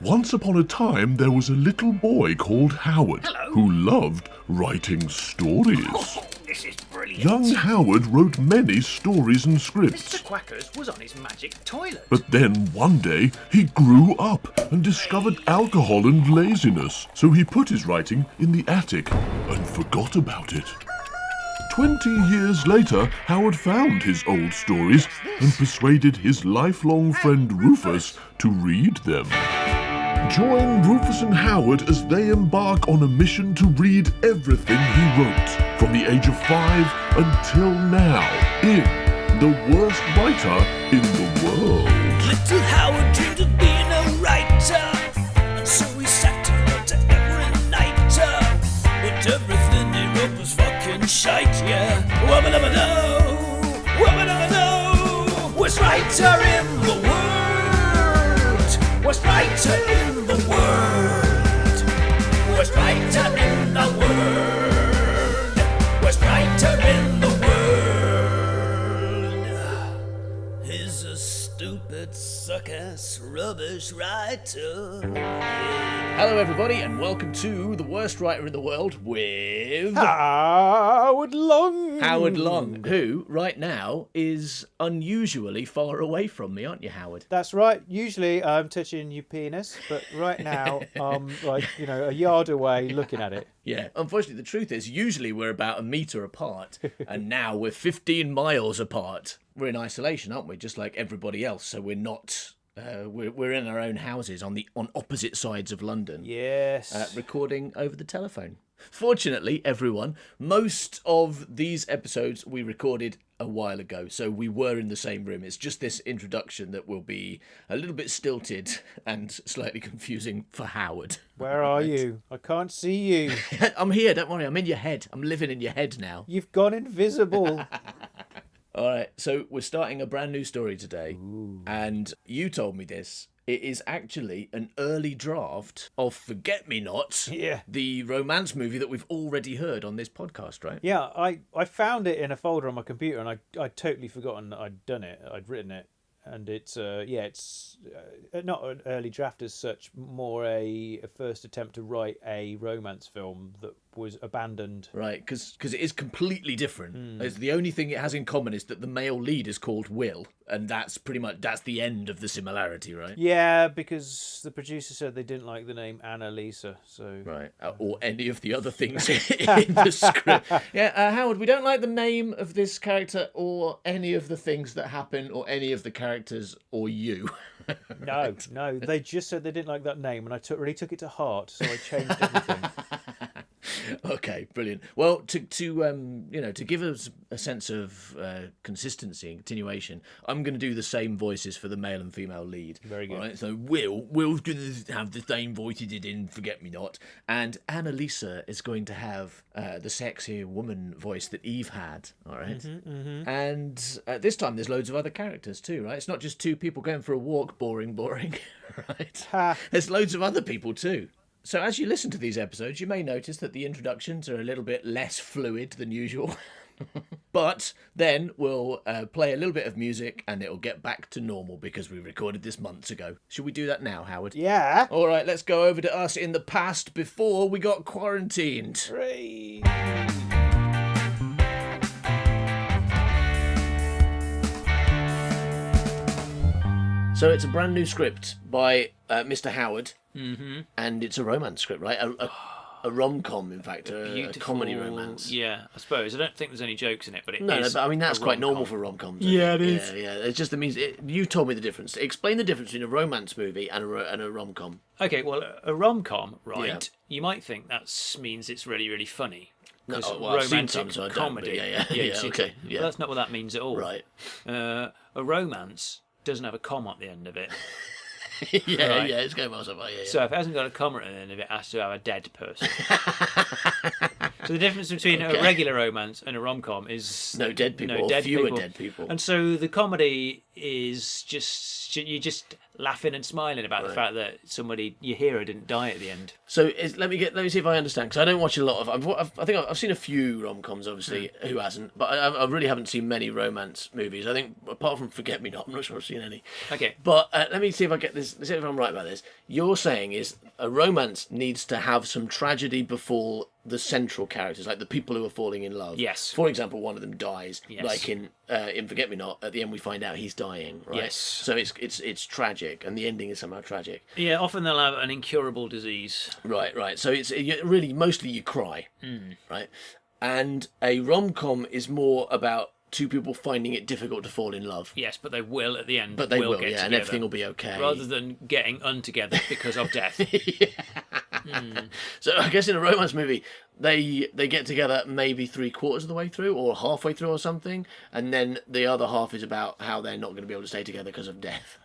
Once upon a time, there was a little boy called Howard who loved writing stories. Oh, this is brilliant. Young Howard wrote many stories and scripts. Mr. Quackers was on his magic toilet. But then one day he grew up and discovered alcohol and laziness, so he put his writing in the attic and forgot about it. 20 years later, Howard found his old stories and persuaded his lifelong friend Rufus to read them. Join Rufus and Howard as they embark on a mission to read everything he wrote, from the age of 5 until now, in The Worst Writer in the World. Little Howard dreamed of being a writer, and so he sat and wrote every night. But everything he wrote was fucking shite, yeah. Wubba-dubba-doo, worst writer in the world, worst writer in the world, worst writer in the world, worst writer in the world. He's a stupid, suck-ass, rubbish writer. Hello everybody and welcome to The Worst Writer in the World with... Howard Long! Howard Long, who, right now, is unusually far away from me, aren't you, Howard? That's right. Usually I'm touching your penis, but right now I'm a yard away looking at it. Yeah, unfortunately the truth is, usually we're about a metre apart, and now we're 15 miles apart. We're in isolation, aren't we? Just like everybody else, so we're not... We're in our own houses on opposite sides of London. Yes. Recording over the telephone. Fortunately, everyone, most of these episodes we recorded a while ago, so we were in the same room. It's just this introduction that will be a little bit stilted and slightly confusing for Howard. Where are you? I can't see you. I'm here, don't worry, I'm in your head. I'm living in your head now. You've gone invisible. All right, so we're starting a brand new story today. Ooh. And you told me this. It is actually an early draft of Forget-Me-Not, Yeah. the romance movie that we've already heard on this podcast, right? Yeah, I found it in a folder on my computer and I'd totally forgotten that I'd done it. I'd written it. And it's not an early draft as such, more a first attempt to write a romance film that was abandoned. Right, because it is completely different. It's the only thing it has in common is that the male lead is called Will, and that's the end of the similarity, right? Yeah, because the producer said they didn't like the name Annalisa, so... Right, or any of the other things in the script. Yeah, Howard, we don't like the name of this character or any of the things that happen or any of the characters or you. No, they just said they didn't like that name, and I really took it to heart, so I changed everything. Okay, brilliant. Well, to give us a sense of consistency and continuation, I'm going to do the same voices for the male and female lead. Very good. All right, so Will's going to have the same voice he did in Forget-Me-Not, and Annalisa is going to have the sexy woman voice that Eve had. All right, and this time there's loads of other characters too, right? It's not just two people going for a walk, boring, right? There's loads of other people too. So as you listen to these episodes, you may notice that the introductions are a little bit less fluid than usual. But then we'll play a little bit of music and it'll get back to normal because we recorded this months ago. Should we do that now, Howard? Yeah. All right, let's go over to us in the past before we got quarantined. Hooray. So it's a brand new script by Mr. Howard. Mm-hmm. And it's a romance script, right? A rom-com, in fact, a comedy romance. Yeah, I suppose. I don't think there's any jokes in it, but it No, is. but I mean, that's quite normal for rom-coms. Yeah, it is. Yeah. It just means you told me the difference. Explain the difference between a romance movie and a rom-com. Okay, well, a rom-com, right? Yeah. You might think that means it's really, really funny. No, Because well, I've seen romantic some, so I don't, comedy. but yeah, you've seen okay, some. yeah. But that's not what that means at all. Right. A romance doesn't have a comma at the end of it. Yeah, Right. it's going well so far, yeah. So if it hasn't got a comma at the end of it, it has to have a dead person. So the difference between a regular romance and a rom-com is No dead people, or fewer dead people. And so the comedy is just you're just laughing and smiling about the fact that your hero didn't die at the end. So let me see if I understand, because I don't watch a lot of. I think I've seen a few rom-coms, obviously. Who hasn't? But I really haven't seen many romance movies. I think apart from Forget Me Not, I'm not sure I've seen any. Okay. But let me see if I get this. See if I'm right about this. You're saying is a romance needs to have some tragedy befall the central characters, like the people who are falling in love. Yes. For example, one of them dies. Yes. Like in Forget Me Not, at the end we find out he's dying. Right? Yes. So it's tragic, and the ending is somehow tragic. Yeah, often they'll have an incurable disease. Right. So it's really mostly you cry, right? And a rom-com is more about two people finding it difficult to fall in love. Yes, but they will at the end. But they will, get together, and everything will be okay. rather than getting untogether because of death. So I guess in a romance movie, they get together maybe 3/4 of the way through or halfway through or something, and then the other half is about how they're not going to be able to stay together because of death.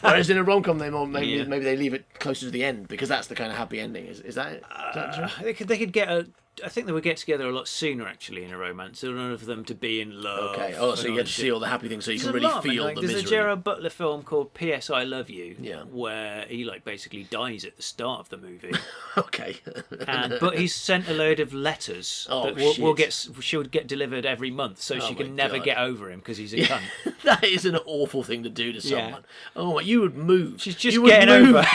Whereas in a rom-com, maybe they leave it closer to the end because that's the kind of happy ending. Is that true? They could get I think they would get together a lot sooner actually in a romance. In order for them to be in love. Okay. Oh, so you get to see all the happy things, so you can really feel the misery. There's a Gerard Butler film called P.S. I Love You. Yeah. Where he basically dies at the start of the movie. Okay. But he's sent a load of letters that she'll get delivered every month, so she can never get over him because he's a cunt. That is an awful thing to do to someone. Oh, you would move. She's just getting over.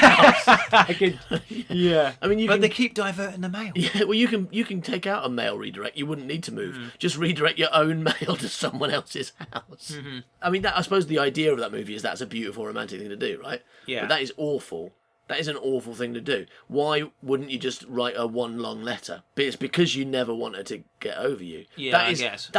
Yeah. I mean, they keep diverting the mail. Yeah. Well, you can take out a mail redirect. You wouldn't need to move. Just redirect your own mail to someone else's house. I mean, I suppose the idea of that movie is that's a beautiful romantic thing to do, right? Yeah. But that is awful. That is an awful thing to do. Why wouldn't you just write her one long letter? But it's because you never want her to get over you. Yeah, I guess.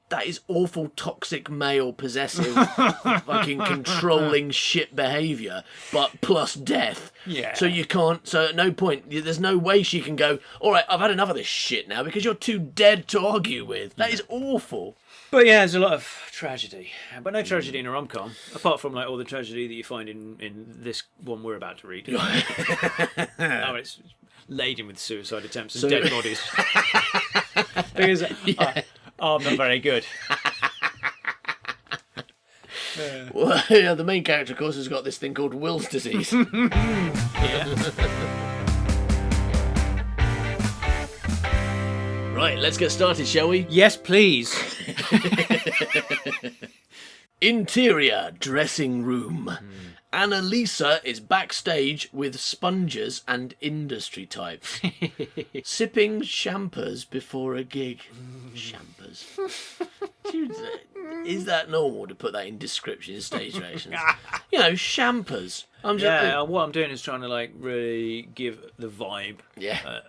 That is awful, toxic, male, possessive, fucking controlling shit behaviour, but plus death. Yeah. So you can't. So at no point, there's no way she can go, all right, I've had enough of this shit now because you're too dead to argue with. That is awful. But yeah, there's a lot of tragedy, but no tragedy in a rom-com, apart from all the tragedy that you find in this one we're about to read. It's laden with suicide attempts and dead bodies. Because I'm not very good. Well, yeah, the main character, of course, has got this thing called Will's disease. Right, let's get started, shall we? Yes, please. Interior dressing room. Annalisa is backstage with spongers and industry types. Sipping champers before a gig. Champers. Is that normal to put that in descriptions, stage directions? Champers. What I'm doing is trying to really give the vibe.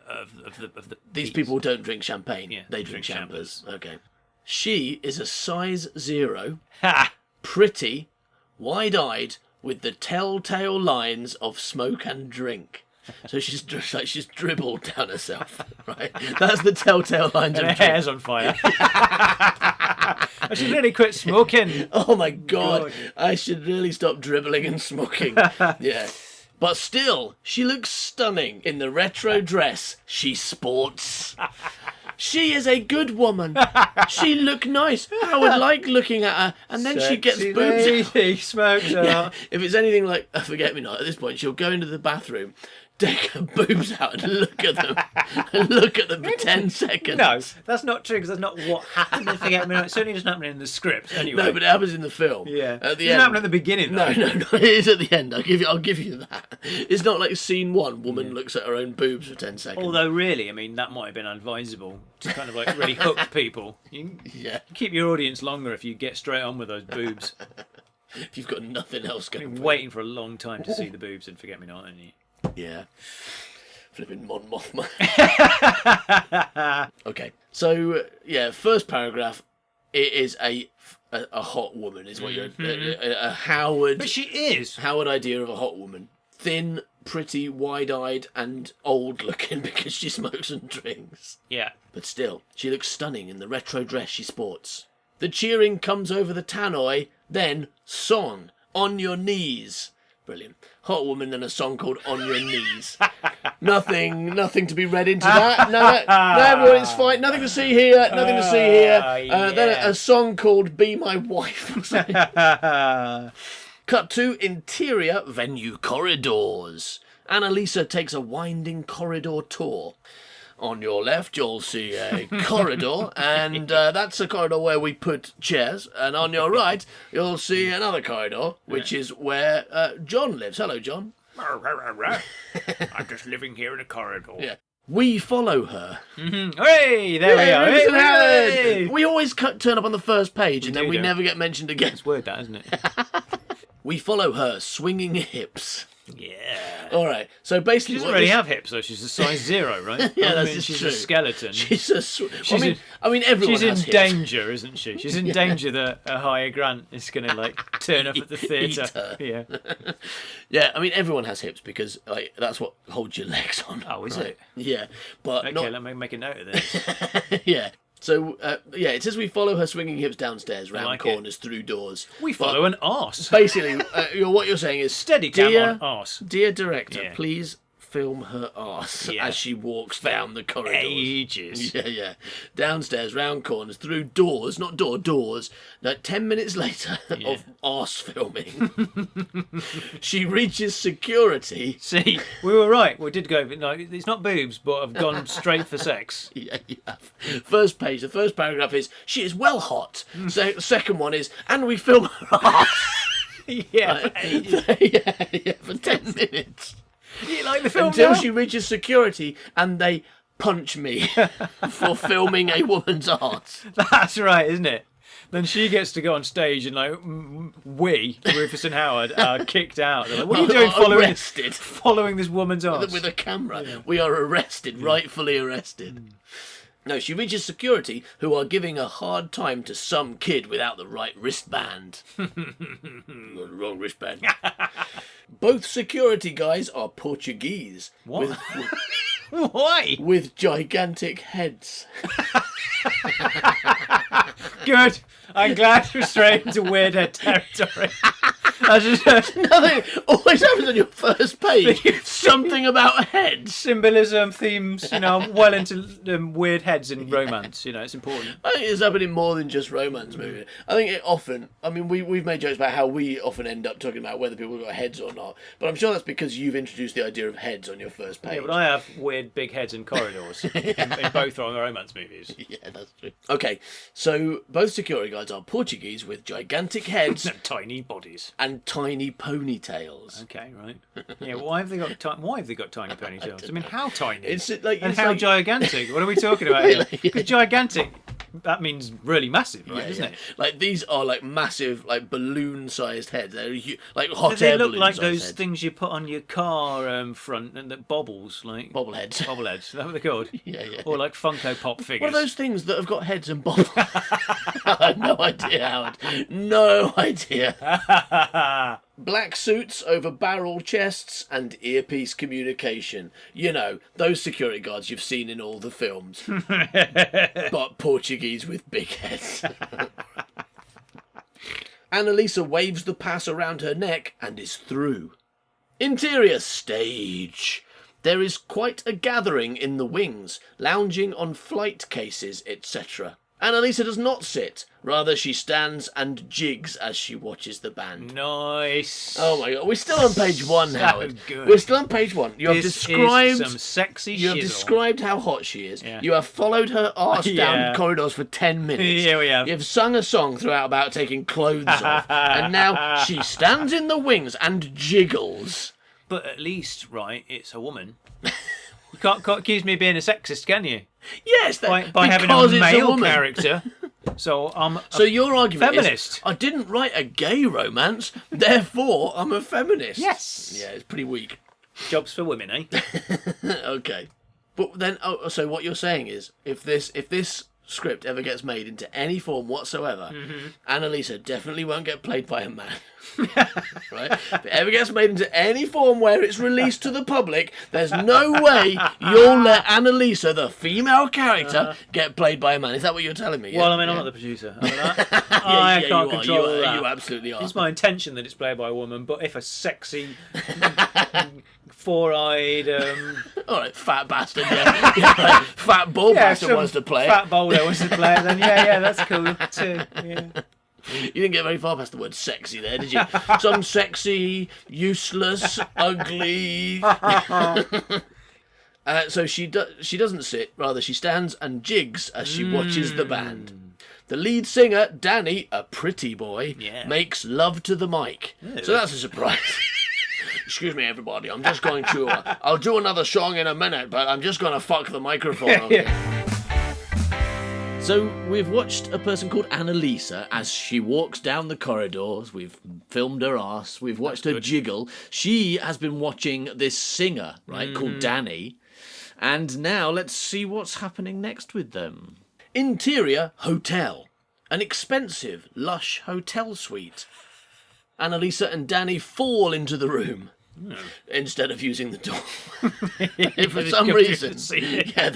Of the. These piece. people don't drink champagne. Yeah, they drink champers. champers. Okay. She is a size 0, Ha! pretty, wide-eyed, with the telltale lines of smoke and drink. So she's dribbled down herself, right? That's the telltale lines And of her drink. hair's on fire. I should really quit smoking. Oh my God. I should really stop dribbling and smoking. Yeah. But still, she looks stunning in the retro dress she sports. She is a good woman. She look nice. I would like looking at her. And then she gets boobs. Lady smokes her. If it's anything like Forget Me Not, at this point, she'll go into the bathroom, take her boobs out and look at them. And look at them for 10 seconds. No, that's not true because that's not what happened in Forget Me Not. It certainly doesn't happen in the script anyway. No, but it happens in the film. Yeah. At the It doesn't end. happen at the beginning though. No, it is at the end. I'll give you that. It's not like scene 1, woman looks at her own boobs for 10 seconds. Although really, I mean, that might have been advisable to kind of really hook people. You can keep your audience longer if you get straight on with those boobs. If you've got nothing else going You've been for waiting for a long time to see the boobs in Forget Me Not, haven't you? Yeah. Flipping Mon Mothma. Okay. So, first paragraph, it is a hot woman, is what you're... A Howard... But she is. Howard idea of a hot woman. Thin, pretty, wide-eyed, and old-looking because she smokes and drinks. Yeah. But still, she looks stunning in the retro dress she sports. The cheering comes over the tannoy, then, son, on your knees. Brilliant. Hot Woman and a song called On Your Knees. Nothing to be read into that. No, everyone, it's fine. Nothing to see here. Nothing to see here. Then a song called Be My Wife. Cut to interior venue corridors. Annalisa takes a winding corridor tour. On your left, you'll see a corridor, and that's a corridor where we put chairs. And on your right, you'll see another corridor, which is where John lives. Hello, John. I'm just living here in a corridor. Yeah. We follow her. Hey, there we are. Mr. Howard! Hey. We always turn up on the first page, and then we do. never get mentioned again. It's weird, that, isn't it? We follow her, swinging hips. Yeah. All right. So basically, She doesn't really have hips, though. She's a size 0, right? Yeah, that's mean, just she's true. a skeleton. She's a. She's I mean, everyone She's has in hips. danger, isn't she? She's in danger that a higher Grant is going to turn up at the theatre. Eat her. Yeah. Yeah, I mean, everyone has hips because that's what holds your legs on. Oh, is it? Yeah, but Okay, not. let me make a note of this. Yeah. So it says we follow her swinging hips downstairs, round like corners, through doors. We follow an arse. Basically, what you're saying is Steady cam on arse. Dear director, Yeah. please film her arse Yeah. as she walks down the corridors. Ages. Yeah. Downstairs, round corners, through doors, not doors. 10 minutes later of arse filming, she reaches security. See, we were right. We did go, it's not boobs, but I've gone straight for sex. Yeah, you have. First page, the first paragraph is, she is well hot. So the second one is, and we film her arse. Yeah, for ages. yeah, for 10 minutes. You like the film Until now? she reaches security and they punch me for filming a woman's arse. That's right, isn't it? Then she gets to go on stage and we, Rufus and Howard, are kicked out. They're like, what are you doing Arrested. following this woman's arse? With a camera. We are arrested, rightfully arrested. No, she reaches security, who are giving a hard time to some kid without the right wristband. Got the wrong wristband. Both security guys are Portuguese. What? Why? With gigantic heads. Good. I'm glad we're straight into weird head territory. That's just Nothing always happens on your first page. Something about heads. symbolism, themes, well into weird heads in romance. It's important. I think it's happening more than just romance movies. I think it often, we've made jokes about how we often end up talking about whether people got heads or not, but I'm sure that's because you've introduced the idea of heads on your first page. Yeah, but I have weird big heads in corridors in both romance movies. Yeah, that's true. Okay, so both security guards are Portuguese with gigantic heads Tiny bodies. and tiny ponytails. Okay, right. Yeah, why have they got tiny ponytails? I mean, how tiny? It's How gigantic? What are we talking about here? Because gigantic, that means really massive, right? Doesn't it? Like these are like massive, like balloon-sized heads. They're like hot Do they air look like balloon-sized those heads. things you put on your car front and that bobbles, like Bobbleheads. bobbleheads? Is that what they're called? Yeah. Or like Funko Pop figures. What are those things that have got heads and bobbles? I have no idea, Howard. No idea. Black suits over barrel chests and earpiece communication. Those security guards you've seen in all the films. But Portuguese with big heads. Annalisa waves the pass around her neck and is through. Interior stage. There is quite a gathering in the wings, lounging on flight cases, etc. Annalisa does not sit. Rather, she stands and jigs as she watches the band. Nice. Oh my god, we're still on page 1, So Howard. good. We're still on page 1. You have This described is some sexy you have shizzle. described how hot she is. Yeah. You have followed her arse Yeah. down corridors for 10 minutes. Yeah, we have. You've sung a song throughout about taking clothes off. And now she stands in the wings and jiggles. But at least, right, it's a woman. You can't accuse me of being a sexist, can you? Yes, By having because a it's male woman. character. So I'm So your argument feminist. is, I didn't write a gay romance, therefore I'm a feminist. Yes. Yeah, it's pretty weak. Jobs for women, eh? Okay. But then, so what you're saying is, if this script ever gets made into any form whatsoever, Annalisa definitely won't get played by a man. Right? If it ever gets made into any form where it's released to the public, there's no way you'll let Annalisa, the female character, get played by a man. Is that what you're telling me? Well, I mean, I'm not the producer. I can't control that. You absolutely are. It's my intention that it's played by a woman, but if a sexy, four-eyed, all right, fat bastard, like, fat bull bastard wants to play. Fat boulder wants to play it, then yeah, that's cool too. Yeah. You didn't get very far past the word sexy there, did you? Some sexy, useless, ugly. So she doesn't sit, rather she stands and jigs as she watches the band. The lead singer, Danny, a pretty boy, makes love to the mic. So that's a surprise. Excuse me, everybody, I'm just going to... I'll do another song in a minute, but I'm just going to fuck the microphone. Okay? So we've watched a person called Annalisa as she walks down the corridors. We've filmed her ass. We've watched her jiggle. She has been watching this singer, right, called Danny. And now let's see what's happening next with them. Interior hotel. An expensive, lush hotel suite. Annalisa and Danny fall into the room. Instead of using the door. For some reason,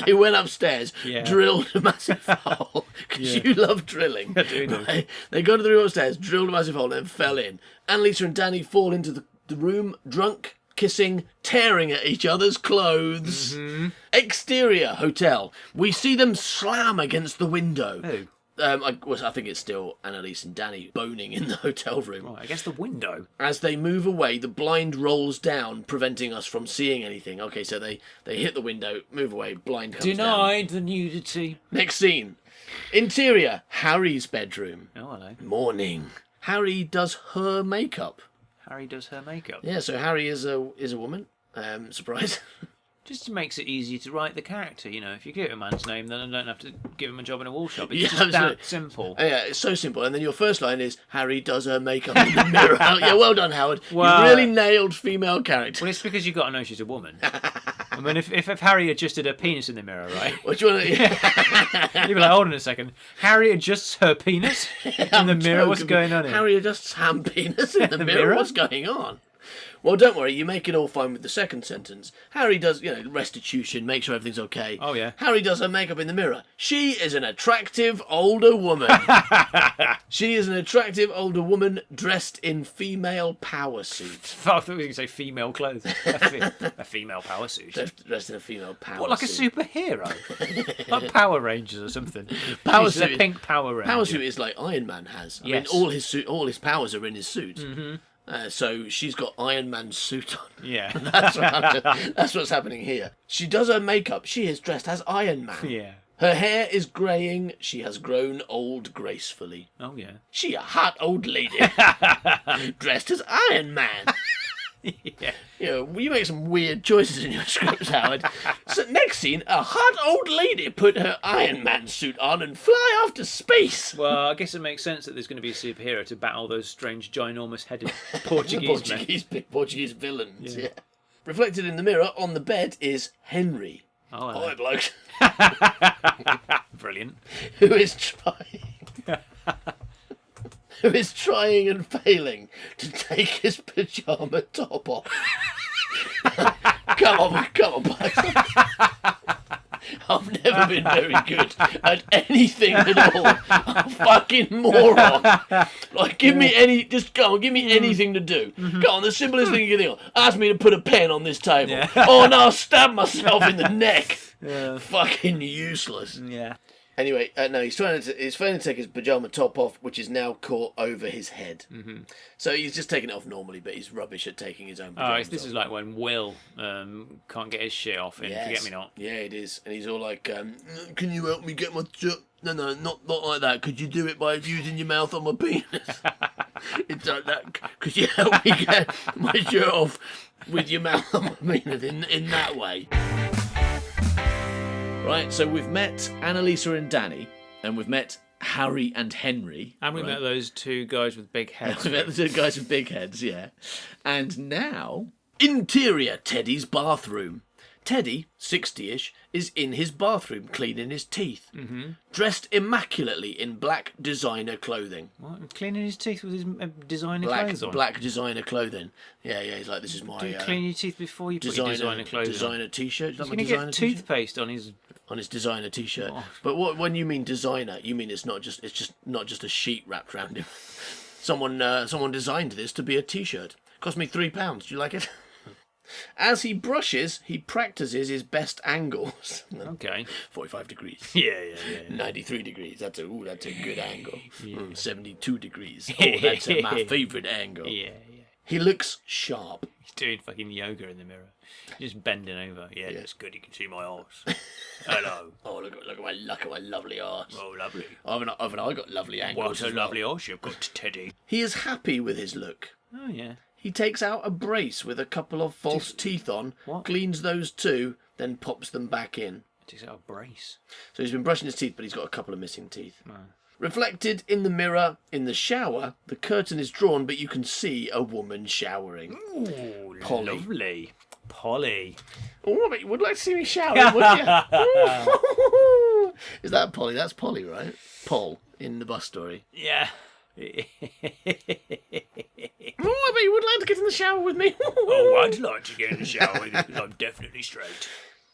they went upstairs, drilled a massive hole, because you love drilling. I do. Right? They go to the room upstairs, drilled a massive hole, and then fell in. Annalisa and Danny fall into the room, drunk, kissing, tearing at each other's clothes. Exterior hotel. We see them slam against the window. Oh. I think it's still Annalise and Danny boning in the hotel room. Right, I guess the window. As they move away, the blind rolls down, preventing us from seeing anything. Okay, so they hit the window, move away, blind comes down. Denied the nudity. Next scene. Interior, Harry's bedroom. Oh, hello. Morning. Harry does her makeup. Harry does her makeup. Yeah, so Harry is a woman. Surprise. Just makes it easier to write the character, you know. If you give a man's name, then I don't have to give him a job in a wool shop. It's just that simple. Yeah, it's so simple. And then your first line is, Harry does her makeup in the mirror. Yeah, well done, Howard. Well, you really nailed female character. Well, it's because you've got to know she's a woman. I mean, if Harry adjusted her penis in the mirror, right? What do you want to... You'd be like, hold on a second. Harry adjusts her penis in the mirror? What's going on here? Harry adjusts Ham penis in the mirror? What's going on? Well, don't worry, you make it all fine with the second sentence. Harry does, restitution, make sure everything's okay. Oh, yeah. Harry does her makeup in the mirror. She is an attractive older woman. She is an attractive older woman dressed in female power suit. I thought we were going to say female clothes. A female power suit. Dressed in a female power suit. What, like a superhero? Like Power Rangers or something. Power She's suit. a pink Power Ranger. Power suit is like Iron Man has. I mean, all his powers are in his suit. Mm-hmm. So she's got Iron Man's suit on. Yeah. That's what's happening here. She does her makeup. She is dressed as Iron Man. Yeah. Her hair is greying. She has grown old gracefully. Oh, yeah. She a hot old lady. Dressed as Iron Man. Yeah. You make some weird choices in your scripts, Howard. So next scene, a hot old lady put her Iron Man suit on and fly off to space. Well, I guess it makes sense that there's going to be a superhero to battle those strange, ginormous-headed Portuguese men. Portuguese villains, yeah. Reflected in the mirror on the bed is Henry. Oh, Hi, bloke. Brilliant. Who is trying and failing to take his pyjama top off. Come on, boys. I've never been very good at anything at all. I'm a fucking moron. Like, give me anything to do. Go on, the simplest thing you can think of. Ask me to put a pen on this table. Yeah. Oh, no, I'll stab myself in the neck. Yeah. Fucking useless. Yeah. Anyway, no, he's trying to take his pyjama top off, which is now caught over his head. Mm-hmm. So he's just taking it off normally, but he's rubbish at taking his own pyjamas this off. is like when Will can't get his shit off in Forget-Me-Not. Yeah, it is. And he's all like, can you help me get my shirt? No, not like that. Could you do it by using your mouth on my penis? It's like that. Could you help me get my shirt off with your mouth on my penis in that way? Right, so we've met Annalisa and Danny, and we've met Harry and Henry. And we met those two guys with big heads. We met the two guys with big heads, yeah. And now, interior Teddy's bathroom. Teddy, 60-ish, is in his bathroom cleaning his teeth, dressed immaculately in black designer clothing. What? Cleaning his teeth with his designer clothes on? Black designer clothing. Yeah, he's like, this is my... Do you clean your teeth before you put your designer clothes on? Designer t-shirt. He's going to get toothpaste on his... On his designer t-shirt. Oh. But when you mean designer, you mean it's just not just a sheet wrapped around him. Someone designed this to be a t-shirt. Cost me £3. Do you like it? As he brushes, he practices his best angles. Okay. 45 degrees. Yeah. 93 degrees. That's a good angle. 72 degrees. Oh, that's my favourite angle. Yeah. He looks sharp. He's doing fucking yoga in the mirror. Just bending over. Yeah, that's good. You can see my arse. Hello. Oh, look at my lovely arse. Oh, lovely. Haven't I got lovely angles? What a lovely arse you've got, Teddy. He is happy with his look. Oh, yeah. He takes out a brace with a couple of false teeth on, cleans those too, then pops them back in. Takes out a brace. So he's been brushing his teeth, but he's got a couple of missing teeth. Reflected in the mirror in the shower, the curtain is drawn, but you can see a woman showering. Ooh, Polly. Lovely. Polly. Oh, but you would like to see me showering, wouldn't you? Is that Polly? That's Polly, right? Paul in the bus story. Yeah. Oh, I bet you would like to get in the shower with me. Oh, I'd like to get in the shower with you because I'm definitely straight.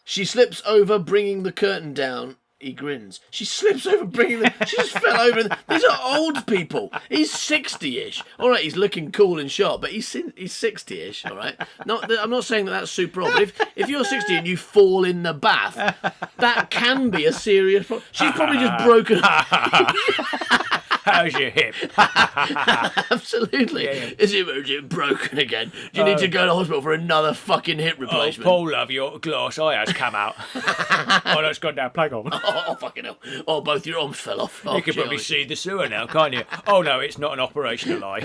She slips over, bringing the curtain down. He grins. She slips over, bringing them. She just fell over. These are old people. He's 60-ish. All right, he's looking cool and sharp, but he's 60-ish. All right. I'm not saying that that's super old. But if you're 60 and you fall in the bath, that can be a serious problem. She's probably just broken. How's your hip? Absolutely. Yeah. Is it broken again? Do you need to go to hospital for another fucking hip replacement? Oh, Paul, love, your glass eye has come out. Oh, that's gone down. Plug on. Oh, fucking hell. Oh, both your arms fell off. Oh, You can probably see the sewer now, can't you? Oh, no, it's not an operational eye.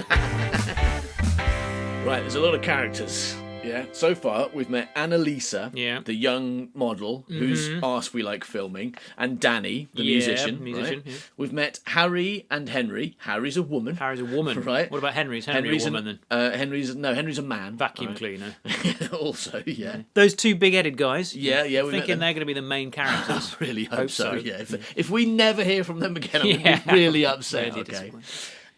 Right, there's a lot of characters. Yeah. So far, we've met Annalisa, the young model whose arse we like filming, and Danny, the musician. Right? Yeah. We've met Harry and Henry. Harry's a woman. Harry's a woman. Right. What about Henry's? Henry's a woman then? Henry's a man. Vacuum cleaner. Also, yeah. Those two big-headed guys. Yeah. We met Thinking them. they're going to be the main characters. I really hope so. so. Yeah. If we never hear from them again, I'm going to be really upset. Really Okay. disappointed.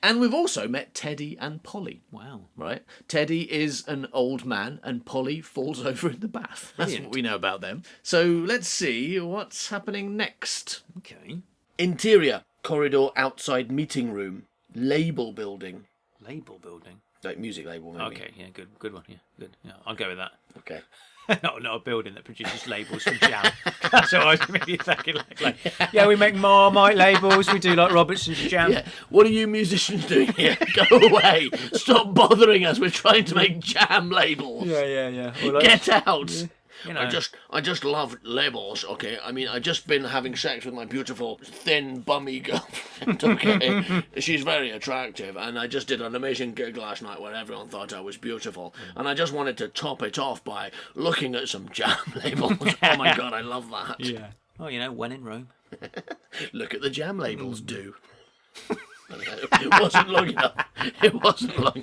And we've also met Teddy and Polly. Wow. Right? Teddy is an old man and Polly falls over in the bath. That's Brilliant. what we know about them. So let's see what's happening next. Okay. Interior, corridor outside meeting room, label building. Label building. Like music label, maybe. Okay, yeah, good one. Yeah, good. Yeah, I'll go with that. Okay. not a building that produces labels from jam. That's what I was really thinking. Like, yeah, we make Marmite labels. We do like Robertson's jam. Yeah. What are you musicians doing here? Go away. Stop bothering us. We're trying to make jam labels. Yeah. Well, Get out. Yeah. You know. I just love labels, okay? I mean, I just been having sex with my beautiful, thin, bummy girlfriend, okay? She's very attractive, and I just did an amazing gig last night where everyone thought I was beautiful, and I just wanted to top it off by looking at some jam labels. Oh my God, I love that. Yeah. Oh, you know, when in Rome. Look at the jam labels do. It wasn't long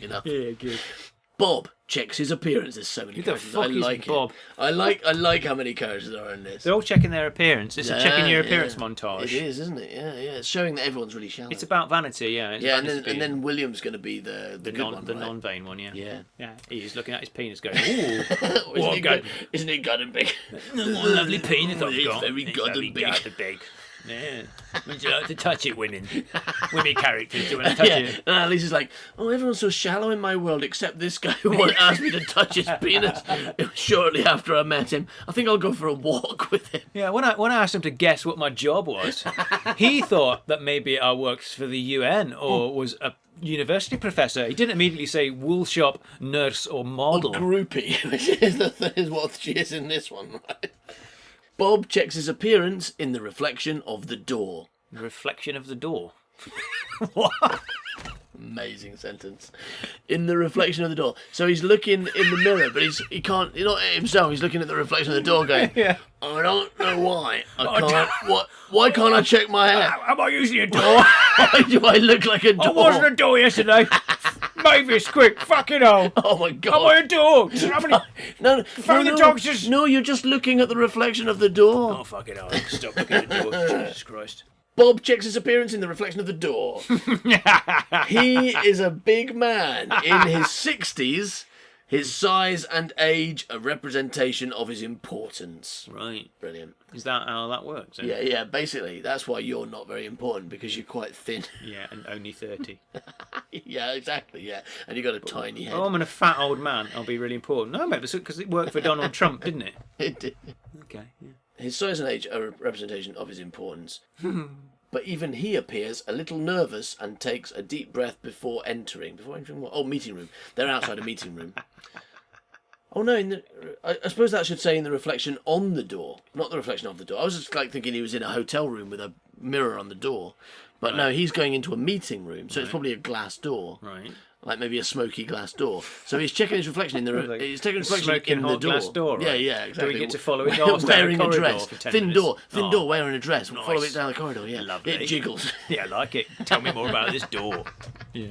enough. Yeah, good. Bob checks his appearance. There's so many Who the characters. fuck I is like Bob? it. I like how many characters there are in this. They're all checking their appearance. It's a checking your appearance montage. It is, isn't it? Yeah. It's showing that everyone's really shallow. It's about vanity, yeah. It's yeah, vanity and then William's going to be the good one, the right? non-vain one, yeah. Yeah. He's looking at his penis going, ooh, Isn't it good and big? what a lovely penis I've It's got. very good and big. big. Yeah. Would you like to touch it, women? Women characters, do you want to touch it? And Lisa's like, oh, everyone's so shallow in my world except this guy who asked me to touch his penis. It was shortly after I met him. I think I'll go for a walk with him. Yeah, when I asked him to guess what my job was, he thought that maybe I worked for the UN or was a university professor. He didn't immediately say wool shop, nurse, or model. Groupie, which is what she is in this one, right? Bob checks his appearance in the reflection of the door. The reflection of the door. What? Amazing sentence. In the reflection of the door. So he's looking in the mirror, but he's not at himself. He's looking at the reflection of the door, going, Yeah. I don't know why. Why can't I check my hair? Am I using a door? Why do I look like a door? I wasn't a door yesterday. Mavis, quick, fucking hell. Oh my I god. want a dog. Somebody... No, Phone the doctors. No, you're just looking at the reflection of the door. Oh, fucking hell. Stop looking at the door. Jesus Christ. Bob checks his appearance in the reflection of the door. He is a big man in his 60s. His size and age a representation of his importance. Right. Brilliant. Is that how that works? Then? Yeah, basically. That's why you're not very important, because you're quite thin. Yeah, and only 30. Yeah, exactly, yeah. And you've got a tiny head. Oh, I'm a fat old man. I'll be really important. No, mate, because it worked for Donald Trump, didn't it? It did. Okay, yeah. His size and age are a representation of his importance. But even he appears a little nervous and takes a deep breath before entering. Before entering what? Oh, meeting room. They're outside a meeting room. Oh no! I suppose that should say in the reflection on the door, not the reflection of the door. I was just like thinking he was in a hotel room with a mirror on the door, but no, he's going into a meeting room, so it's probably a glass door, Right. like maybe a smoky glass door. So he's checking his reflection in the. He's taking his reflection Smoking in the hot door. glass door, right? Yeah, exactly. Do we get to follow it down wearing the a corridor dress, for 10 thin minutes? door, wearing a dress. We'll follow Nice. it down the corridor. Yeah, Lovely. it jiggles. Yeah, I like it. Tell me more about this door. Yeah.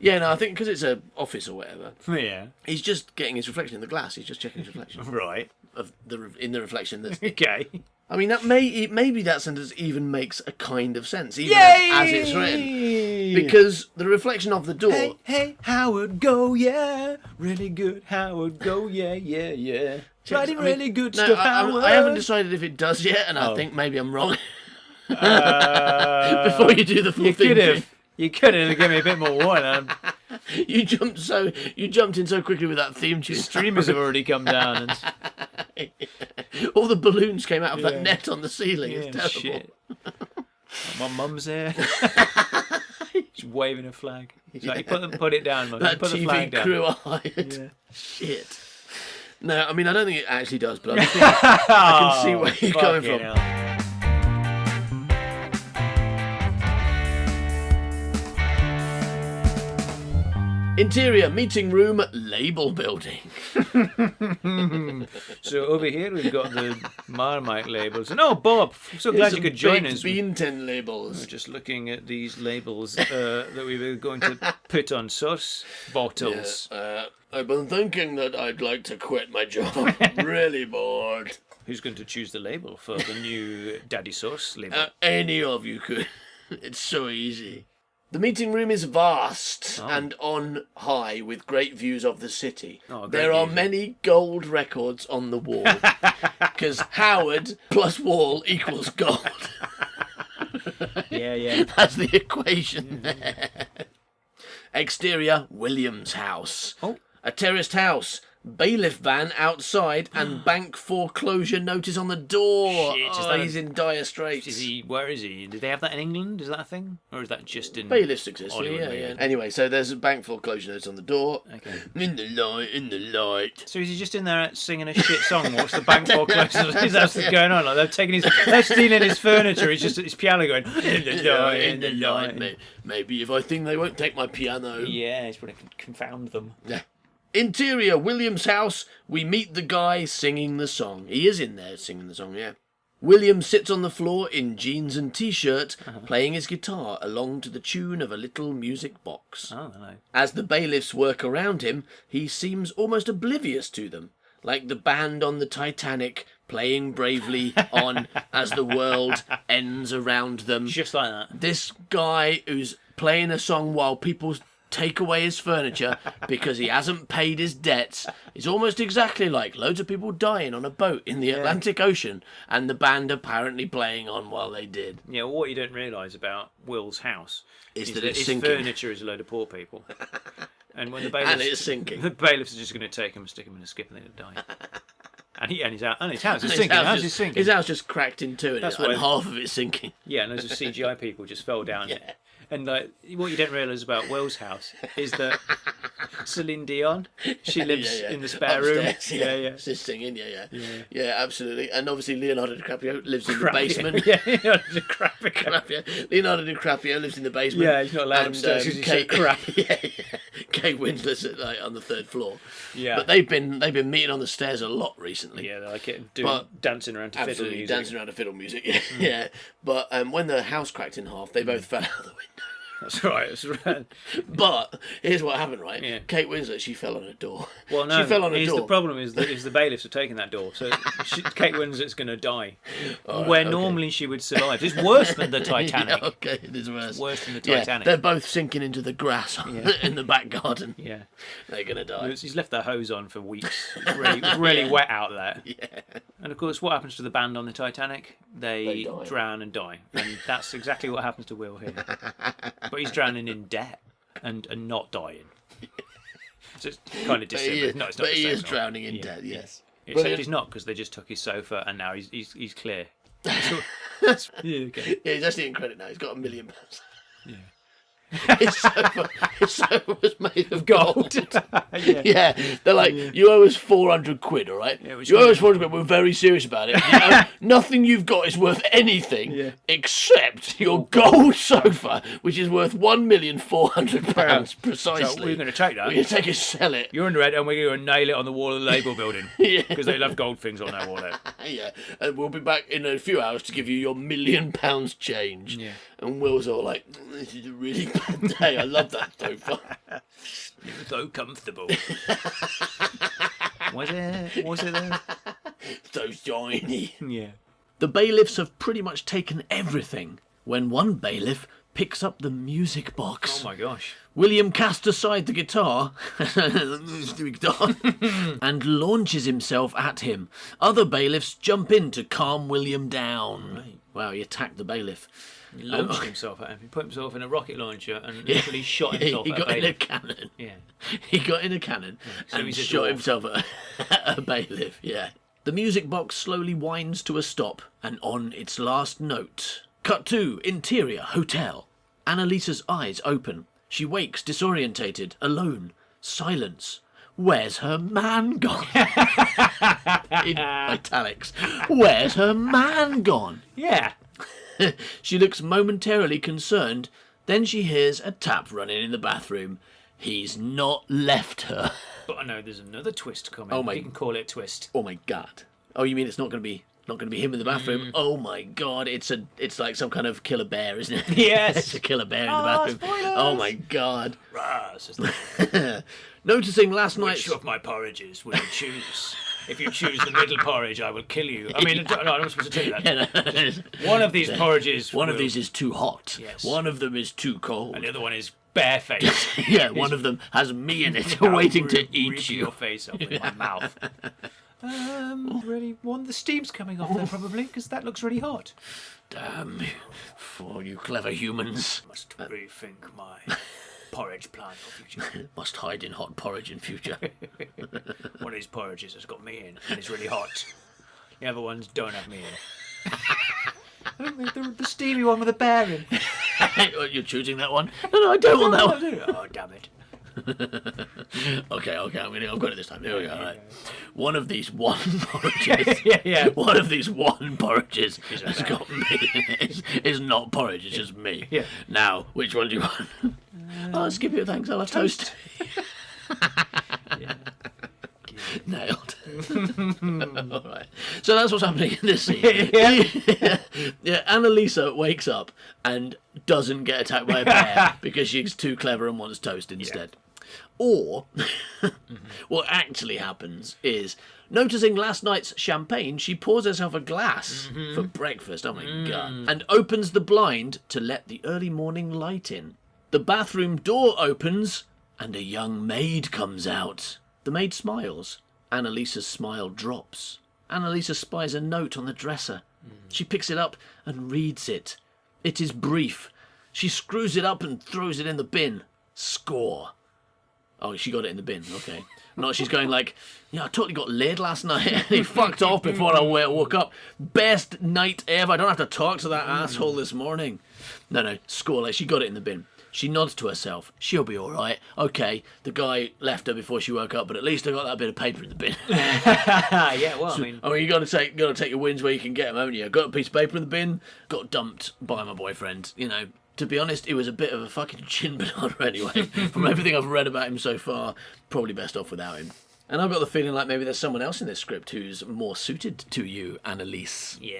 Yeah, no, I think because it's an office or whatever, Yeah. he's just getting his reflection in the glass. He's just checking his reflection Right. of in the reflection. That's, Okay. I mean, maybe that sentence even makes a kind of sense, even as it's written, because the reflection of the door. Hey, Howard, go, yeah. Really good, Howard, go, yeah. Writing really good No, stuff, Howard. I haven't decided if it does yet, and I think maybe I'm wrong. Before you do the full thing. You could have given me a bit more warning. You jumped in so quickly with that theme tune. Streamers have already come down. And... All the balloons came out of that net on the ceiling. It's terrible. Shit. My mum's there. She's waving a flag. She's like, put it down, mum. That Put the TV flag down. crew are hired. Yeah. Shit. No, I mean, I don't think it actually does, but I can see where you're coming from. Hell. Interior, meeting room, label building. So over here we've got the Marmite labels. And oh, Bob, I'm so glad you could join us. Bean tin labels. We're just looking at these labels that we were going to put on sauce bottles. I've been thinking that I'd like to quit my job. Really bored. Who's going to choose the label for the new Daddy Sauce label? Any of you could. It's so easy. The meeting room is vast and on high with great views of the city. There are many gold records on the wall. Because Howard plus wall equals gold. Yeah. That's the equation there. Exterior, William's house. Oh. A terraced house. Bailiff van outside and bank foreclosure notice on the door. Shit, is that he's in dire straits. Where is he? Did they have that in England? Is that a thing? Or is that just in... Bailiffs exist, Hollywood, yeah. maybe? Anyway, so there's a bank foreclosure notice on the door. Okay. In the light. So is he just in there singing a shit song? What's the bank foreclosure? Is that what's going on? Like they're stealing his furniture. He's just at his piano going in the light. Maybe if I think they won't take my piano. Yeah, he's probably confound them. Yeah. Interior, William's house. We meet the guy singing the song. He is in there singing the song, yeah. William sits on the floor in jeans and t-shirt, playing his guitar along to the tune of a little music box. Oh, hello. As the bailiffs work around him, he seems almost oblivious to them, like the band on the Titanic playing bravely on as the world ends around them. Just like that. This guy who's playing a song while people take away his furniture because he hasn't paid his debts is almost exactly like loads of people dying on a boat in the Atlantic Ocean and the band apparently playing on while they did. Yeah, well, what you don't realise about Will's house Is that it's his sinking. furniture is a load of poor people. And when the bailiffs... And it's sinking. The bailiffs are just going to take him and stick him in a skip and they'll die. And his house is His sinking. house How's just- it sinking? His house just cracked in two That's and why- half of it's sinking. Yeah, and loads of CGI people just fell down it. And like, what you don't realise about Will's house is that Celine Dion, she lives in the spare Upstairs, room. Yeah. She's singing, yeah, absolutely. And obviously Leonardo DiCaprio lives in the Crap, basement. Yeah, the crap. DiCaprio. Leonardo DiCaprio lives in the basement. Yeah, he's not allowed upstairs because he's so crap. Kate Winslet's on the third floor. Yeah. But they've been meeting on the stairs a lot recently. Yeah, they like it dancing around to fiddle Absolutely, music. dancing around to fiddle music. Yeah. But when the house cracked in half, they both fell out of the window. That's right. That's right. But here's what happened, right? Yeah. Kate Winslet, she fell on a door. Well, no. She fell on a door. The problem is the bailiffs are taking that door, so Kate Winslet's going to die. All right, where okay. normally she would survive. It's worse than the Titanic. Yeah, okay, it is worse. It's worse than the Yeah, Titanic. they're both sinking into the grass in the back garden. Yeah. They're going to die. He's left their hose on for weeks. It's really wet out there. Yeah. And of course, what happens to the band on the Titanic? They die. drown and die. And that's exactly what happens to Will here. But he's drowning in debt and not dying. So it's kind of dissimilar. No, it's not But the he same, is no. drowning in debt, yes. Except Brilliant. he's not, because they just took his sofa and now he's clear. Yeah, okay. Yeah, he's actually in credit now. He's got £1 million. His sofa was made of gold. Yeah, they're like, you owe us 400 quid, all right? Yeah, which you owe one- us 400 quid. We're very serious about it. You know, nothing you've got is worth anything except your gold sofa, which is worth £1,400,000 precisely. So we're going to take that. We're going to take it, sell it. You're in red, and we're going to nail it on the wall of the Labour building. Yeah. Because they love gold things on their wall there. Yeah, and we'll be back in a few hours to give you your £1 million change. Yeah. And Will's all like, this is a really bad day. I love that sofa. It was so comfortable. Was it? So shiny. Yeah. The bailiffs have pretty much taken everything when one bailiff picks up the music box. Oh my gosh. William casts aside the guitar and launches himself at him. Other bailiffs jump in to calm William down. Right. Wow, he attacked the bailiff. He launched himself at him. He put himself in a rocket launcher and literally shot himself He at got a in a bailiff. cannon. Yeah. He got in a cannon So and he's a shot dwarf. himself at a bailiff, yeah. The music box slowly winds to a stop, and on its last note. Cut to interior hotel. Annalisa's eyes open. She wakes disorientated, alone. Silence. Where's her man gone? In italics. Where's her man gone? Yeah. She looks momentarily concerned. Then she hears a tap running in the bathroom. He's not left her. But I know there's another twist coming. Oh my- If you can call it a twist. Oh my god. Oh, you mean it's not going to be him in the bathroom? Oh my god, it's like some kind of killer bear, isn't it? Yes. It's a killer bear in the bathroom. spoilers. Oh my god. Rah, says the Noticing last night's Which of my porridges will you choose? If you choose the middle porridge, I will kill you. I mean, no, I'm not supposed to tell you that. One of these porridges. one of these is too hot. Yes. One of them is too cold. And the other one is barefaced. Yeah, one of them has me in it waiting to eat Rip you. your face up with my mouth. Really, the steam's coming off there probably because that looks really hot. Damn, for you clever humans. Must rethink my porridge plan for future. Must hide in hot porridge in future. One of these porridges has got me in and it's really hot. The other ones don't have me in. I think the steamy one with the bear in. You're choosing that one? No, I don't want that one. Oh, damn it. Okay, I've got it this time. Here we go. Right. One of these porridges. Yeah. One of these porridges has got me. It's not porridge. It's just me. Yeah. Now, which one do you want? I'll skip it. Thanks. I'll have toast. Nailed. All right. So that's what's happening in this scene. Yeah. Annalisa wakes up and doesn't get attacked by a bear because she's too clever and wants toast instead. Or what actually happens is, noticing last night's champagne, she pours herself a glass for breakfast. Oh my god! And opens the blind to let the early morning light in. The bathroom door opens and a young maid comes out. The maid smiles. Annalisa's smile drops. Annalisa spies a note on the dresser. She picks it up and reads it. It is brief. She screws it up and throws it in the bin. Score. Oh, she got it in the bin. Okay. No, she's going like, yeah, I totally got laid last night. And he fucked off before I woke up. Best night ever. I don't have to talk to that asshole this morning. No, score. Like, she got it in the bin. She nods to herself. She'll be all right. Okay, the guy left her before she woke up, but at least I got that bit of paper in the bin. Yeah, well, I mean, you got to take your wins where you can get them, haven't you? Got a piece of paper in the bin. Got dumped by my boyfriend. You know, to be honest, it was a bit of a fucking chin banana anyway. From everything I've read about him so far, probably best off without him. And I've got the feeling like maybe there's someone else in this script who's more suited to you, Annalise. yeah.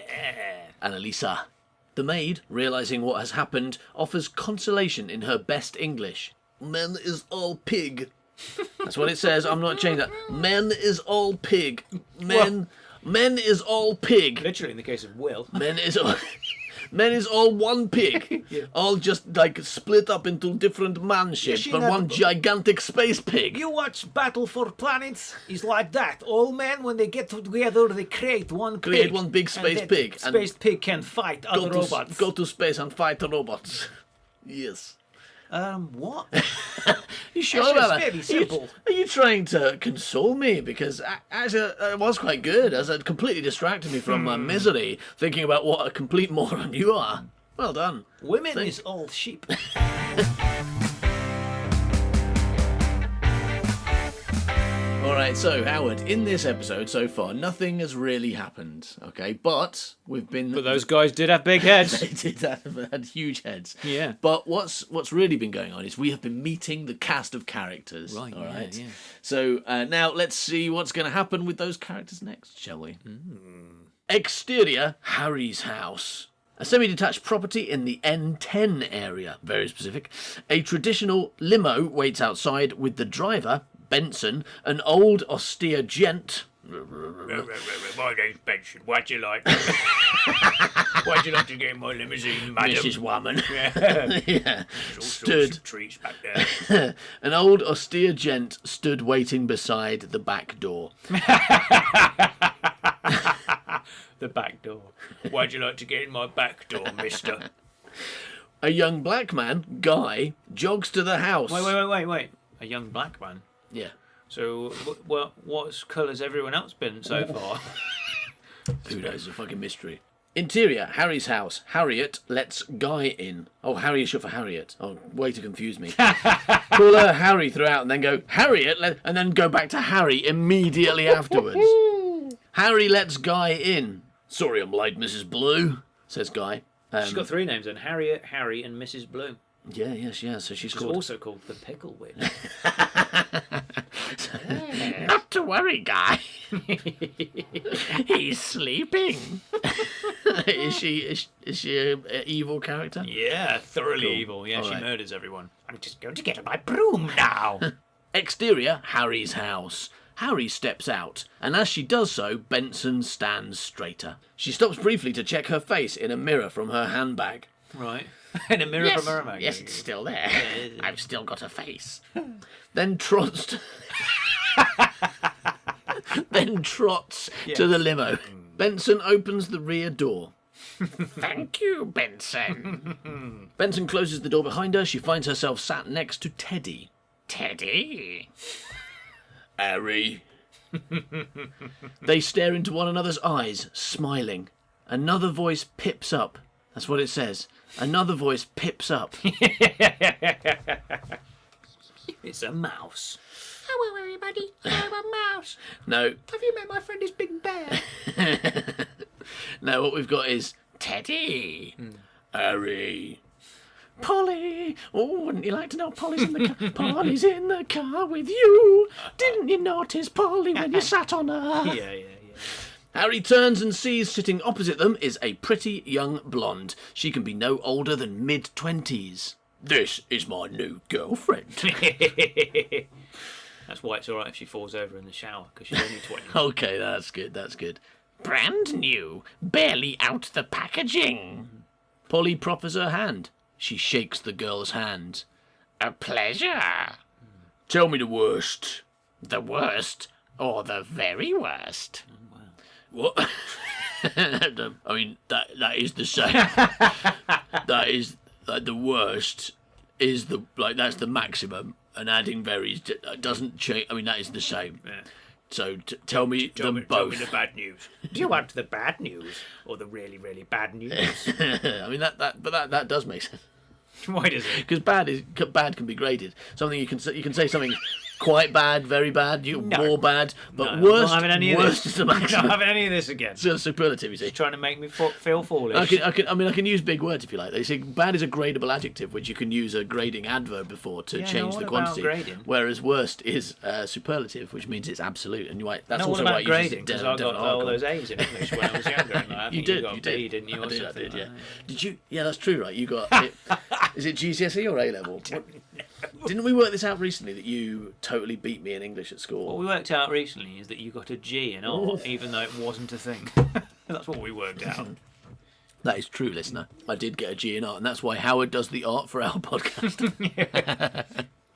Annalisa. The maid, realising what has happened, offers consolation in her best English. Men is all pig. That's what it says. I'm not changing that. Men is all pig. Men is all pig. Literally, in the case of Will. Men is all one pig. All just like split up into different man shapes, see but that- one gigantic space pig. You watch Battle for Planets? It's like that. All men, when they get together, they create one pig. Create one big space and that pig, and Space pig can fight Go other to, robots. go to space and fight the robots. Yes. What? You sure That's about just that? very simple. Are you trying to console me? Because actually, it was quite good, as it completely distracted me from my misery, thinking about what a complete moron you are. Well done. Women Thank- is all sheep. Alright, so Howard, in this episode so far, nothing has really happened, okay? But we've been... But those guys did have big heads. They did have had huge heads. Yeah. But what's really been going on is we have been meeting the cast of characters. Right, all yeah, right. yeah. So now let's see what's going to happen with those characters next, shall we? Exterior, Harry's house. A semi-detached property in the N10 area, very specific. A traditional limo waits outside with the driver, Benson, an old austere gent. My name's Benson. What'd you like? Why'd you like to get in my limousine, madam? Mrs. Woman. Yeah. Yeah. All sorts Stood. of treats back there. An old austere gent stood waiting beside the back door. The back door. Why'd you like to get in my back door, mister? A young black man, Guy, jogs to the house. Wait. A young black man. Yeah. So, what colour's everyone else been so far? Who knows? A fucking mystery. Interior, Harry's house. Harriet lets Guy in. Oh, Harry is short for Harriet. Oh, way to confuse me. Call her Harry throughout and then go, Harriet, and then go back to Harry immediately afterwards. Harry lets Guy in. Sorry I'm late, Mrs. Blue, says Guy. She's got three names then: Harriet, Harry, and Mrs. Blue. Yeah, she has. So she's She's called... also called the Pickle Witch. Not to worry, Guy. He's sleeping. Is she an evil character? Yeah, thoroughly Cool. evil. Yeah, she Alright. murders everyone. I'm just going to get my broom now. Exterior, Harry's house. Harry steps out, and as she does so, Benson stands straighter. She stops briefly to check her face in a mirror from her handbag. Right. In a mirror from her mag. Yes, it's still there. I've still got a face. Then trots to the limo. Benson opens the rear door. Thank you, Benson. Benson closes the door behind her. She finds herself sat next to Teddy. Teddy. Harry. They stare into one another's eyes, smiling. Another voice pips up. That's what it says. Another voice pips up. It's a mouse. Hello, everybody. I'm a mouse. No. Have you met my friend, this big bear? No, what we've got is Teddy. Harry. Polly! Oh, wouldn't you like to know Polly's in the car? Polly's in the car with you. Didn't you notice Polly when you sat on her? Yeah. Harry turns and sees sitting opposite them is a pretty young blonde. She can be no older than mid-20s. This is my new girlfriend. That's why it's alright if she falls over in the shower, because she's only 20. Okay, that's good. Brand new, barely out the packaging. Polly proffers her hand. She shakes the girl's hand. A pleasure. Tell me the worst. The worst or the very worst? What? I mean, that is the same. That is like the worst is the that's the maximum, and adding varies doesn't change. I mean, that is the same. Yeah. So tell me Tell me both. the bad news. Do you want the bad news or the really, really bad news? I mean that does make sense. Why does it? Because bad can be graded. Something you can say something Quite bad, very bad, more bad, but No, worst, not having any of worst this. is the Not maximum. having any of this again. It's a superlative, you see. He's trying to make me feel foolish. I can use big words if you like. They say bad is a gradable adjective, which you can use a grading adverb before to change what the about quantity. grading? Whereas worst is superlative, which means it's absolute. And that's No, what also about why you use grading? it Because down I got all those A's in English when I was younger. And I think you got a B, didn't you? Or I did, something yeah. like that. Did you? Yeah, that's true, right? You got it. Is it GCSE or A level? Didn't we work this out recently that you totally beat me in English at school? What we worked out recently is that you got a G in art, even though it wasn't a thing. That's what we worked out. That is true, listener. I did get a G in art, and that's why Howard does the art for our podcast.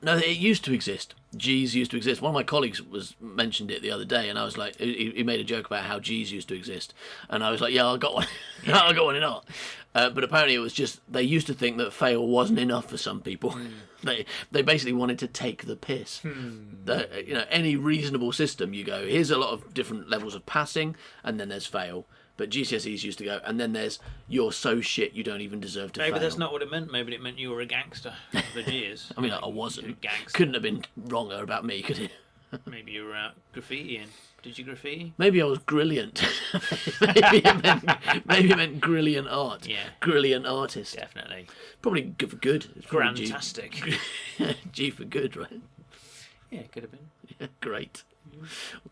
No, it used to exist. G's used to exist. One of my colleagues mentioned it the other day, and I was like, he made a joke about how G's used to exist, and I was like, yeah, I got one. I got one in art. But apparently, it was just they used to think that fail wasn't enough for some people. They basically wanted to take the piss. Any reasonable system, you go, here's a lot of different levels of passing, and then there's fail. But GCSEs used to go, and then there's you're so shit you don't even deserve to fail. Maybe that's not what it meant. Maybe it meant you were a gangster. The G's. I mean, I wasn't. Gangster. Couldn't have been wronger about me, could it? Maybe you were out graffitiing. Did you graffiti? Maybe I was brilliant. maybe it meant brilliant art. Yeah. Brilliant artist. Definitely. Probably good for good. It's probably Grantastic. G for good, right? Yeah, it could have been. Yeah, great.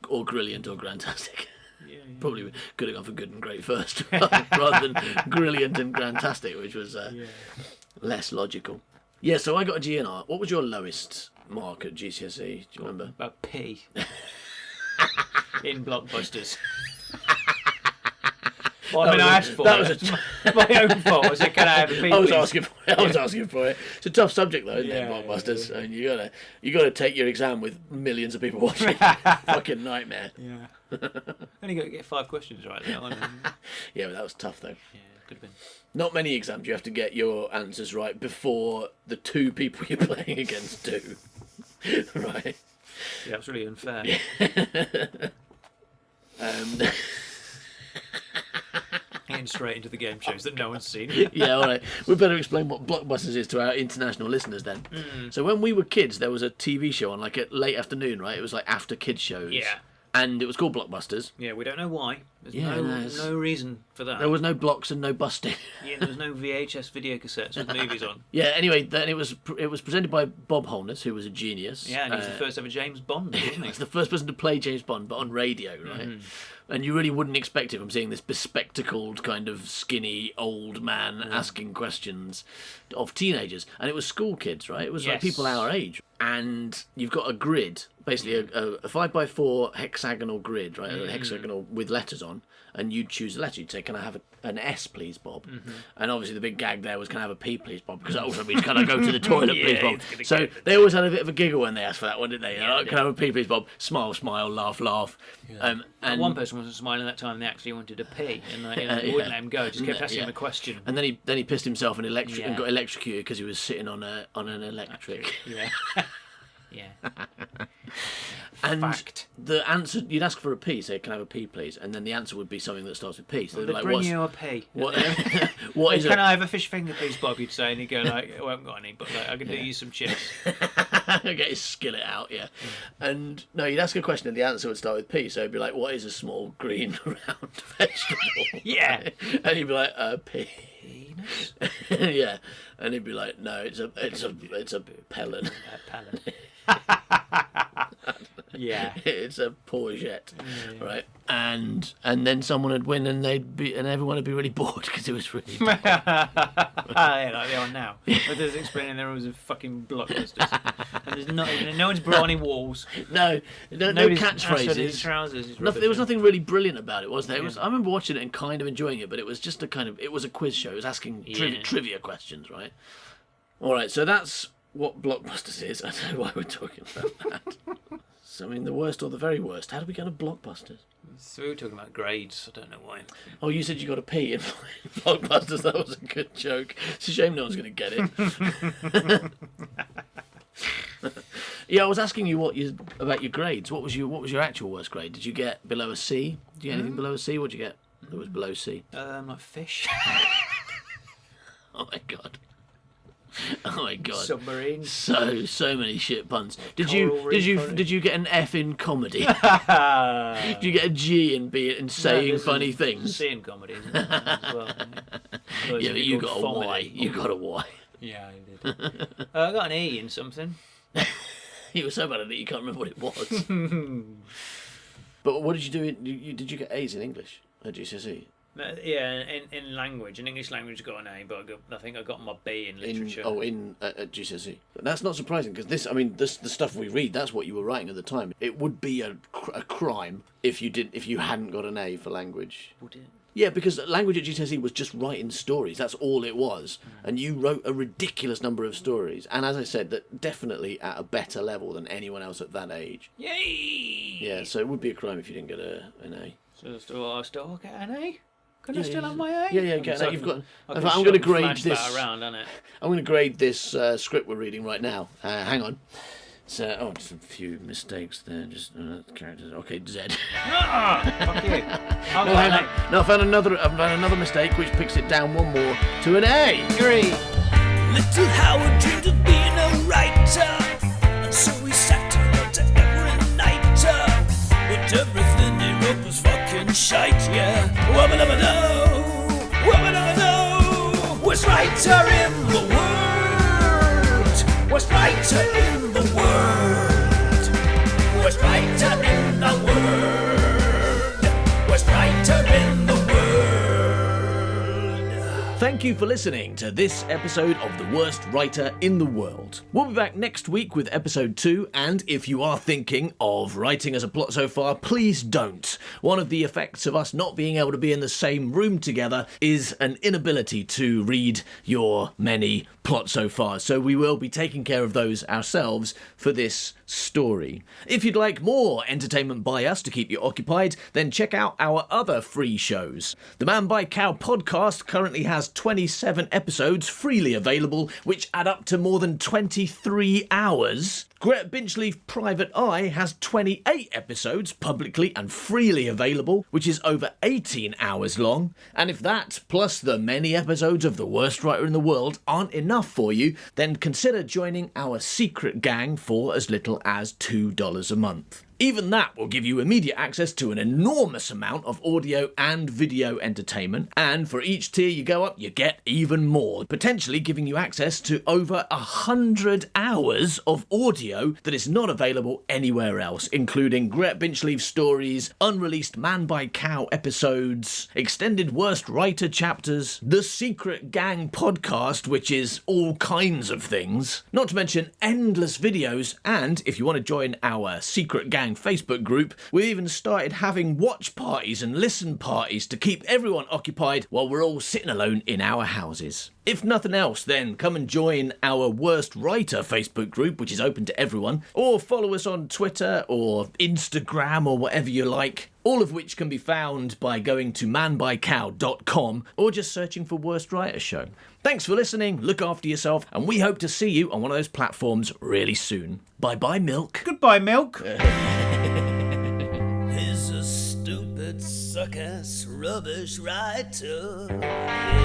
Or brilliant or grantastic. Yeah. Probably could have gone for good and great first, rather than brilliant and grantastic, which was less logical. Yeah, so I got a G in art. What was your lowest mark at GCSE? Do you remember? About P. In Blockbusters. Well, I asked for it. My own fault. I said, can I have a P, I was please? asking for it. It's a tough subject though, isn't it, Yeah, Blockbusters? I mean, you gotta take your exam with millions of people watching. Fucking nightmare. Yeah. Only got to get 5 questions right there. Yeah, but that was tough though. Yeah, could have been. Not many exams you have to get your answers right before the 2 people you're playing against do. Right. Yeah, it's really unfair. Getting straight into the game shows that no one's seen. Yeah, all right. We better explain what Blockbusters is to our international listeners then. So when we were kids, there was a TV show on like at late afternoon, right? It was like after kids shows. Yeah. And it was called Blockbusters. Yeah, we don't know why. There's Yeah, no reason for that. There was no blocks and no busting. Yeah, there was no VHS video cassettes with movies on. Yeah. Anyway, then it was presented by Bob Holness, who was a genius. Yeah, and he was the first ever James Bond, wasn't He he? was the first person to play James Bond, but on radio, right? And you really wouldn't expect it from seeing this bespectacled, kind of skinny old man asking questions of teenagers. And it was school kids, right? It was like Yes. people our age. And you've got a grid, basically a 5x4 hexagonal grid, right? A hexagonal with letters on. And you'd choose a letter. You'd say, can I have an S, please, Bob? And obviously the big gag there was, can I have a P, please, Bob? Because that also means, can I go to the toilet, please, Yeah, Bob? he's gonna So get they always had a bit of a giggle when they asked for that one, didn't they? Yeah, Like, can I have a P, please, Bob? Smile, smile, laugh, laugh. And One person wasn't smiling that time. They actually wanted a pee, and they wouldn't let him go. Just kept asking him a question. And then he pissed himself and Yeah. got electrocuted because he was sitting on an electric. Yeah. Yeah. And Fact. the answer, you'd ask for a P, say, can I have a P, please? And then the answer would be something that starts with P. So They they're like, bring what's, you a pee. what, what is Can it? I have a fish finger, please, Bob? You'd say, and he'd go like, "I haven't got any, but like, I can do you some chips." Get his skillet out, yeah. And no, you'd ask a question and the answer would start with P. So it'd be like, what is a small green round vegetable? Yeah. And he'd be like, P. Penis. Yeah. And he'd be like, no, it's a pelon. Palin. Yeah. It's a courgette, right? And then someone would win, and everyone would be really bored because it was really. Yeah, like they are now. But there's explaining there was a fucking Blockbusters, and there's no one's brought any walls. no Nobody's asked for his catchphrases. trousers. It's There was rubbish. nothing really brilliant about it, was there? It was. I remember watching it and kind of enjoying it, but it was just it was a quiz show. It was asking trivia questions, right? All right, so that's what Blockbusters is. I don't know why we're talking about that. So, I mean, the worst or the very worst. How do we go to Blockbusters? So we were talking about grades. I don't know why. Oh, you said you got a P in Blockbusters. That was a good joke. It's a shame no one's going to get it. Yeah, I was asking you about your grades. What was your actual worst grade? Did you get below a C? Did you get anything below a C? What did you get that was below C? Like fish. Oh my god. Oh my god. Submarines. So many shit puns. Did Coral reef you funny. did you get an F in comedy? Did you get a G in saying funny things? Seeing comedy isn't it, as well. Yeah, but you got a Y. You got a Y. Yeah, I did. I got an E in something. You were so bad at it you can't remember what it was. But what did you do? Did you get A's in English at GCSE? Yeah, in language, in English language, I got an A, but I think I got my B in literature. At GCSE. But that's not surprising because the stuff we read, that's what you were writing at the time. It would be a crime if you hadn't got an A for language. Would it? Yeah, because language at GCSE was just writing stories. That's all it was. And you wrote a ridiculous number of stories. And as I said, that definitely at a better level than anyone else at that age. Yay! Yeah, so it would be a crime if you didn't get an A. So I still get an A? Can I still have my A? Yeah, get an A. You've got. I'm going to grade this. this. Around, isn't it? I'm going to grade this script we're reading right now. Hang on. So, just a few mistakes there. Just characters. Okay, Z. Fuck you. No, hang on. No, I've found another mistake which picks it down one more to an A. Agree. Little Howard dreamed of being a writer, and so he sat and wrote every night. But everything he wrote was fucking shite, yeah. Wubba-dubba-doo, worst writer in the world, worst writer in the world, worst writer in the world, worst writer in the world. Thank you for listening to this episode of The Worst Writer in the World. We'll be back next week with episode 2, and if you are thinking of writing as a plot so far, please don't. One of the effects of us not being able to be in the same room together is an inability to read your many plot so far, so we will be taking care of those ourselves for this story. If you'd like more entertainment by us to keep you occupied, then check out our other free shows. The Man by Cow podcast currently has 27 episodes freely available, which add up to more than 23 hours. Gret Binchleaf Private Eye has 28 episodes publicly and freely available, which is over 18 hours long. And if that, plus the many episodes of The Worst Writer in the World, aren't enough for you, then consider joining our secret gang for as little as $2 a month. Even that will give you immediate access to an enormous amount of audio and video entertainment, and for each tier you go up, you get even more, potentially giving you access to over 100 hours of audio that is not available anywhere else, including Gret Binchleaf stories, unreleased Man by Cow episodes, extended Worst Writer chapters, the Secret Gang podcast, which is all kinds of things, not to mention endless videos, and if you want to join our Secret Gang Facebook group, we've even started having watch parties and listen parties to keep everyone occupied while we're all sitting alone in our houses. If nothing else, then come and join our Worst Writer Facebook group, which is open to everyone, or follow us on Twitter or Instagram or whatever you like, all of which can be found by going to manbycow.com or just searching for Worst Writer Show. Thanks for listening, look after yourself, and we hope to see you on one of those platforms really soon. Bye-bye, Milk. Goodbye, Milk. He's a stupid, suck-ass, rubbish writer. Yeah.